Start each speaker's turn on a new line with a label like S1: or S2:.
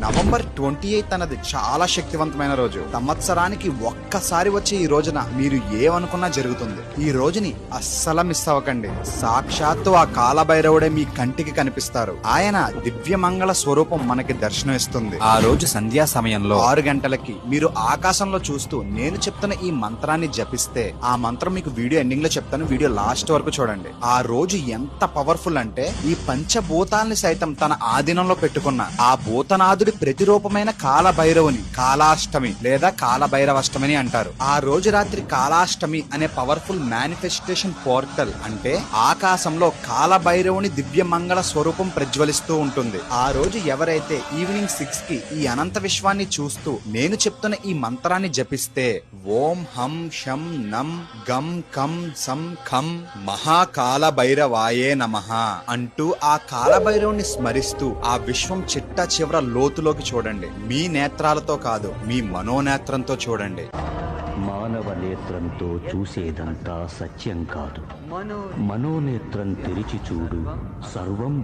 S1: November 28 అన్నది చాలా శక్తివంతమైన రోజు. సంవత్సరానికి ఒక్కసారి వచ్చే ఈ రోజున మీరు ఏమనుకున్నా జరుగుతుంది. ఈ రోజుని అస్సలు మిస్ అవ్వకండి. సాక్షాత్తు ఆ కాలభైరవుడే మీ కంటికి కనిపిస్తారు. ఆయన దివ్యమంగళ స్వరూపం మనకి దర్శనం ఇస్తుంది. ఆ రోజు సంధ్యా సమయంలో 6 గంటలకి మీరు ఆకాశంలో చూస్తూ నేను చెప్తున్న ఈ మంత్రాన్ని జపిస్తే, ఆ మంత్రం మీకు వీడియో ఎండింగ్ లో చెప్తాను, వీడియో లాస్ట్ వరకు చూడండి. ఆ రోజు ఎంత పవర్ఫుల్ అంటే ఈ పంచభూతాల్ని సైతం తన ఆధీనంలో పెట్టుకున్న ఆ భూతనాథుడి ప్రతిరూపమైన కాలభైరవుని కాలాష్టమి లేదా కాలభైరవాష్టమి అంటారు. ఆ రోజు రాత్రి కాలాష్టమి అనే పవర్ఫుల్ మేనిఫెస్టేషన్ పోర్టల్ అంటే ఆకాశంలో కాలభైరవుని దివ్య మంగళ స్వరూపం ప్రజ్వలిస్తూ ఉంటుంది. ఆ రోజు ఎవరైతే ఈవినింగ్ 6 కి ఈ అనంత విశ్వాన్ని చూస్తూ నేను చెప్తున్న ఈ మంత్రాన్ని జపిస్తే, ఓం హం శం నం గం కం సం ఖం మహాకాలభైరవాయే నమః అంటూ ఆ కాలభైరవుని స్మరిస్తూ ఆ విశ్వం చిట్ట చివర లోతులోకి చూడండి. మీ నేత్రాలతో కాదు, మీ మనోనేత్రంతో చూడండి.
S2: మానవ నేత్రంతో చూసేదంతా సత్యం కాదు, మనోనేత్రం తెరిచి చూడు, సర్వం